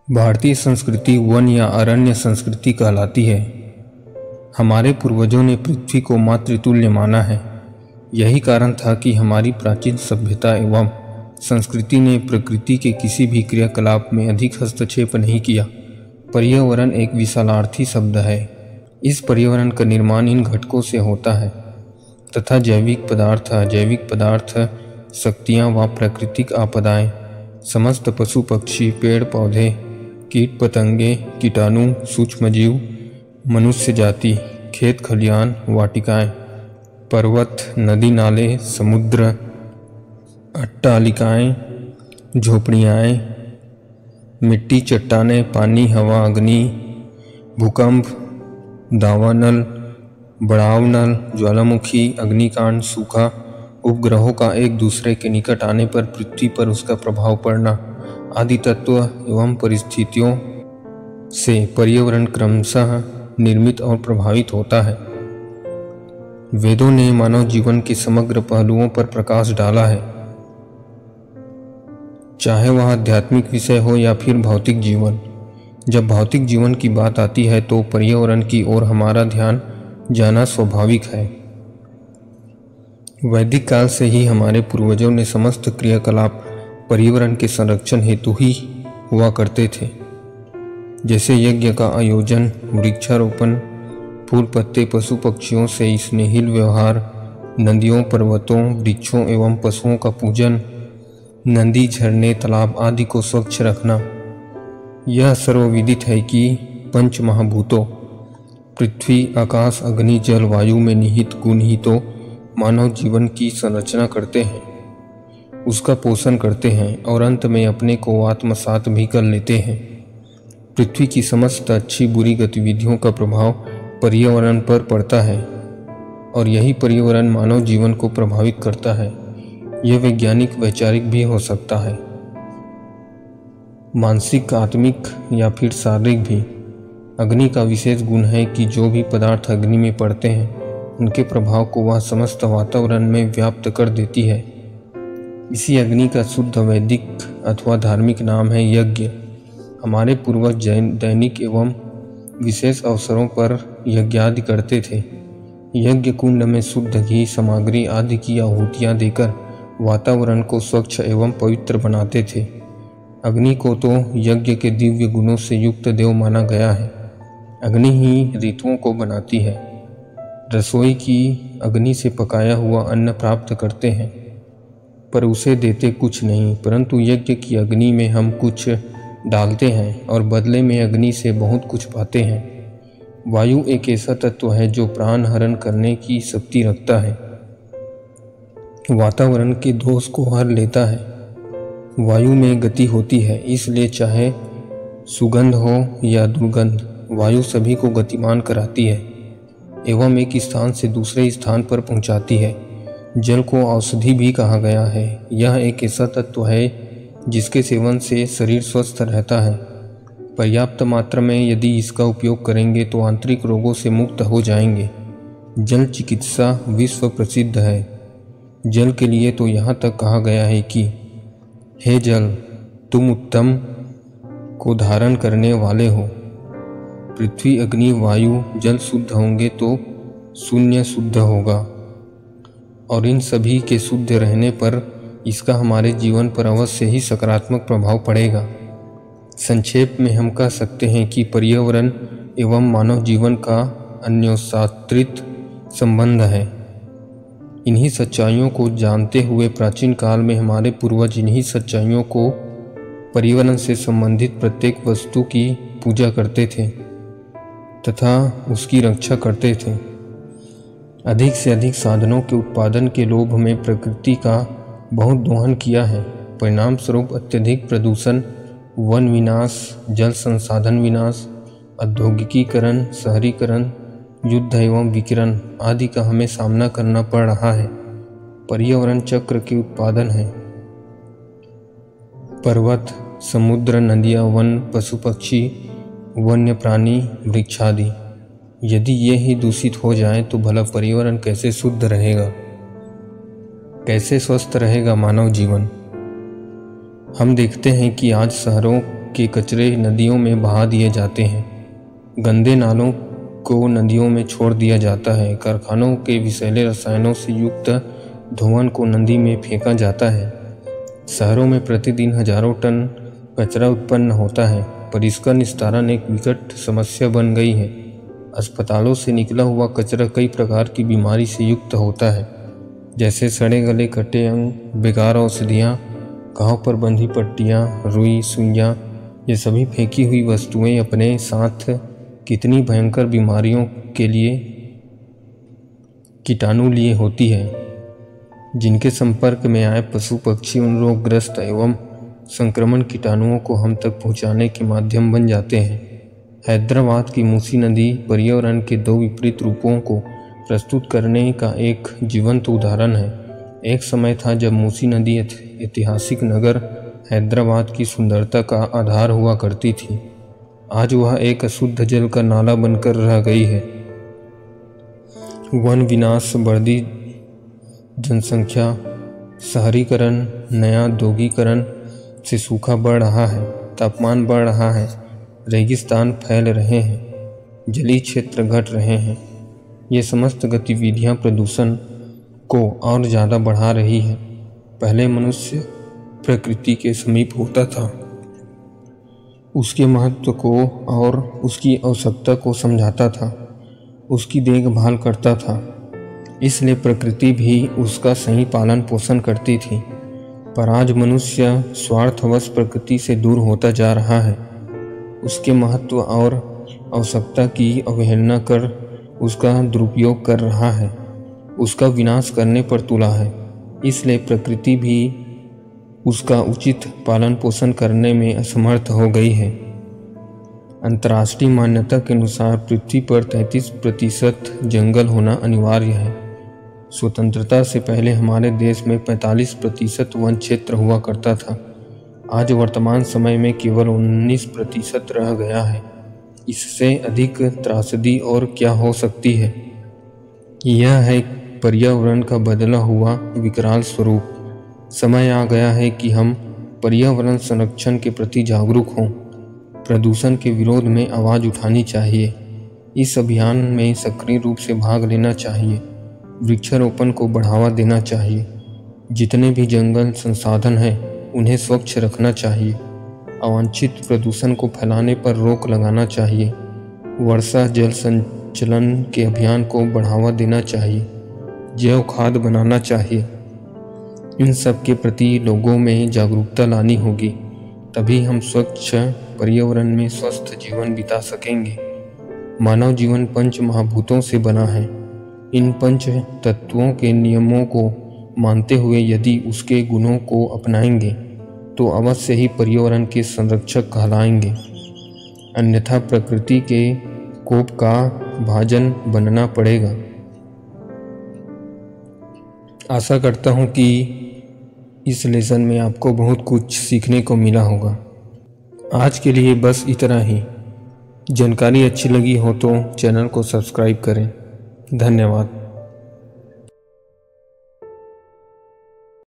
भारतीय संस्कृति वन या अरण्य संस्कृति कहलाती है। हमारे पूर्वजों ने पृथ्वी को मातृतुल्य माना है। यही कारण था कि हमारी प्राचीन सभ्यता एवं संस्कृति ने प्रकृति के किसी भी क्रियाकलाप में अधिक हस्तक्षेप नहीं किया। पर्यावरण एक विशालार्थी शब्द है। इस पर्यावरण का निर्माण इन घटकों से होता है तथा जैविक पदार्थ, अजैविक पदार्थ, शक्तियाँ व प्राकृतिक आपदाएं, समस्त पशु पक्षी, पेड़ पौधे, कीट पतंगे, कीटाणु, सूक्ष्मजीव, मनुष्य जाति, खेत खलियान, वाटिकाएं, पर्वत, नदी नाले, समुद्र, अट्टालिकाएं, झोपड़ियाँ, मिट्टी, चट्टानें, पानी, हवा, अग्नि, भूकंप, दावानल, बढ़ावनल, ज्वालामुखी, अग्निकांड, सूखा, उपग्रहों का एक दूसरे के निकट आने पर पृथ्वी पर उसका प्रभाव पड़ना आदि तत्व एवं परिस्थितियों से पर्यावरण क्रमशः निर्मित और प्रभावित होता है। वेदों ने मानव जीवन के समग्र पहलुओं पर प्रकाश डाला है, चाहे वह आध्यात्मिक विषय हो या फिर भौतिक जीवन। जब भौतिक जीवन की बात आती है तो पर्यावरण की ओर हमारा ध्यान जाना स्वाभाविक है। वैदिक काल से ही हमारे पूर्वजों ने समस्त क्रियाकलाप पर्यावरण के संरक्षण हेतु ही हुआ करते थे, जैसे यज्ञ का आयोजन, वृक्षारोपण, फूल पत्ते, पशु पक्षियों से स्नेहिल व्यवहार, नदियों, पर्वतों, वृक्षों एवं पशुओं का पूजन, नदी, झरने, तालाब आदि को स्वच्छ रखना। यह सर्वविदित है कि पंच महाभूतों पृथ्वी, आकाश, अग्नि, जल, वायु में निहित गुण ही तो मानव जीवन की संरचना करते हैं, उसका पोषण करते हैं और अंत में अपने को आत्मसात भी कर लेते हैं। पृथ्वी की समस्त अच्छी बुरी गतिविधियों का प्रभाव पर्यावरण पर पड़ता है और यही पर्यावरण मानव जीवन को प्रभावित करता है। यह वैज्ञानिक, वैचारिक भी हो सकता है, मानसिक, आत्मिक या फिर शारीरिक भी। अग्नि का विशेष गुण है कि जो भी पदार्थ अग्नि में पड़ते हैं उनके प्रभाव को वह समस्त वातावरण में व्याप्त कर देती है। इसी अग्नि का शुद्ध वैदिक अथवा धार्मिक नाम है यज्ञ। हमारे पूर्वज दैनिक एवं विशेष अवसरों पर यज्ञादि करते थे। यज्ञ कुंड में शुद्ध घी, सामग्री आदि की आहुतियाँ देकर वातावरण को स्वच्छ एवं पवित्र बनाते थे। अग्नि को तो यज्ञ के दिव्य गुणों से युक्त देव माना गया है। अग्नि ही ऋतुओं को बनाती है। रसोई की अग्नि से पकाया हुआ अन्न प्राप्त करते हैं पर उसे देते कुछ नहीं, परंतु यज्ञ की अग्नि में हम कुछ डालते हैं और बदले में अग्नि से बहुत कुछ पाते हैं। वायु एक ऐसा तत्व है जो प्राण हरण करने की शक्ति रखता है, वातावरण के दोष को हर लेता है। वायु में गति होती है, इसलिए चाहे सुगंध हो या दुर्गंध, वायु सभी को गतिमान कराती है एवं एक स्थान से दूसरे स्थान पर पहुंचाती है। जल को औषधि भी कहा गया है। यह एक ऐसा तत्व है जिसके सेवन से शरीर स्वस्थ रहता है। पर्याप्त मात्रा में यदि इसका उपयोग करेंगे तो आंतरिक रोगों से मुक्त हो जाएंगे। जल चिकित्सा विश्व प्रसिद्ध है। जल के लिए तो यहाँ तक कहा गया है कि हे जल, तुम उत्तम को धारण करने वाले हो। पृथ्वी, अग्नि, वायु, जल शुद्ध होंगे तो शून्य शुद्ध होगा और इन सभी के शुद्ध रहने पर इसका हमारे जीवन पर अवश्य ही सकारात्मक प्रभाव पड़ेगा। संक्षेप में हम कह सकते हैं कि पर्यावरण एवं मानव जीवन का अन्योन्याश्रित संबंध है। इन्हीं सच्चाइयों को जानते हुए प्राचीन काल में हमारे पूर्वज इन्हीं सच्चाइयों को पर्यावरण से संबंधित प्रत्येक वस्तु की पूजा करते थे तथा उसकी रक्षा करते थे। अधिक से अधिक साधनों के उत्पादन के लोभ में प्रकृति का बहुत दोहन किया है। परिणाम स्वरूप अत्यधिक प्रदूषण, वन विनाश, जल संसाधन विनाश, औद्योगिकीकरण, शहरीकरण, युद्ध एवं विकिरण आदि का हमें सामना करना पड़ रहा है। पर्यावरण चक्र के उत्पादन है। पर्वत, समुद्र, नदियाँ, वन, पशु पक्षी, वन्य प्राणी, वृक्षादि यदि ये ही दूषित हो जाए तो भला पर्यावरण कैसे शुद्ध रहेगा, कैसे स्वस्थ रहेगा मानव जीवन। हम देखते हैं कि आज शहरों के कचरे नदियों में बहा दिए जाते हैं। गंदे नालों को नदियों में छोड़ दिया जाता है। कारखानों के विषैले रसायनों से युक्त धुआं को नदी में फेंका जाता है। शहरों में प्रतिदिन हजारों टन कचरा उत्पन्न होता है, पर इसका निस्तारण एक विकट समस्या बन गई है। अस्पतालों से निकला हुआ कचरा कई प्रकार की बीमारी से युक्त होता है, जैसे सड़े गले कटे अंग, बेकार औषधियाँ, घाव पर बंधी पट्टियाँ, रुई, सुइयाँ। ये सभी फेंकी हुई वस्तुएं अपने साथ कितनी भयंकर बीमारियों के लिए कीटाणु लिए होती है, जिनके संपर्क में आए पशु पक्षी उन रोगग्रस्त एवं संक्रमण कीटाणुओं को हम तक पहुंचाने के माध्यम बन जाते हैं। हैदराबाद की मूसी नदी पर्यावरण के दो विपरीत रूपों को प्रस्तुत करने का एक जीवंत उदाहरण है। एक समय था जब मूसी नदी ऐतिहासिक नगर हैदराबाद की सुंदरता का आधार हुआ करती थी। आज वह एक अशुद्ध जल का नाला बनकर रह गई है। वन विनाश, बढ़ती जनसंख्या, शहरीकरण, नया औद्योगिकरण से सूखा बढ़ रहा है, तापमान बढ़ रहा है, रेगिस्तान फैल रहे हैं, जलीय क्षेत्र घट रहे हैं। ये समस्त गतिविधियां प्रदूषण को और ज़्यादा बढ़ा रही है। पहले मनुष्य प्रकृति के समीप होता था, उसके महत्व को और उसकी आवश्यकता को समझाता था, उसकी देखभाल करता था, इसलिए प्रकृति भी उसका सही पालन पोषण करती थी। पर आज मनुष्य स्वार्थवश प्रकृति से दूर होता जा रहा है, उसके महत्व और आवश्यकता की अवहेलना कर उसका दुरुपयोग कर रहा है, उसका विनाश करने पर तुला है। इसलिए प्रकृति भी उसका उचित पालन पोषण करने में असमर्थ हो गई है। अंतर्राष्ट्रीय मान्यता के अनुसार पृथ्वी पर 33% जंगल होना अनिवार्य है। स्वतंत्रता से पहले हमारे देश में 45% वन क्षेत्र हुआ करता था। आज वर्तमान समय में केवल 19% रह गया है। इससे अधिक त्रासदी और क्या हो सकती है। यह है पर्यावरण का बदला हुआ विकराल स्वरूप। समय आ गया है कि हम पर्यावरण संरक्षण के प्रति जागरूक हों। प्रदूषण के विरोध में आवाज़ उठानी चाहिए। इस अभियान में सक्रिय रूप से भाग लेना चाहिए। वृक्षारोपण को बढ़ावा देना चाहिए। जितने भी जंगल संसाधन हैं उन्हें स्वच्छ रखना चाहिए। अवांछित प्रदूषण को फैलाने पर रोक लगाना चाहिए। वर्षा जल संचलन के अभियान को बढ़ावा देना चाहिए। जैव खाद बनाना चाहिए। इन सब के प्रति लोगों में जागरूकता लानी होगी, तभी हम स्वच्छ पर्यावरण में स्वस्थ जीवन बिता सकेंगे। मानव जीवन पंच महाभूतों से बना है। इन पंच तत्वों के नियमों को मानते हुए यदि उसके गुणों को अपनाएंगे तो अवश्य ही पर्यावरण के संरक्षक कहलाएंगे। अन्यथा प्रकृति के कोप का भाजन बनना पड़ेगा। आशा करता हूँ कि इस लेसन में आपको बहुत कुछ सीखने को मिला होगा। आज के लिए बस इतना ही। जानकारी अच्छी लगी हो तो चैनल को सब्सक्राइब करें। धन्यवाद।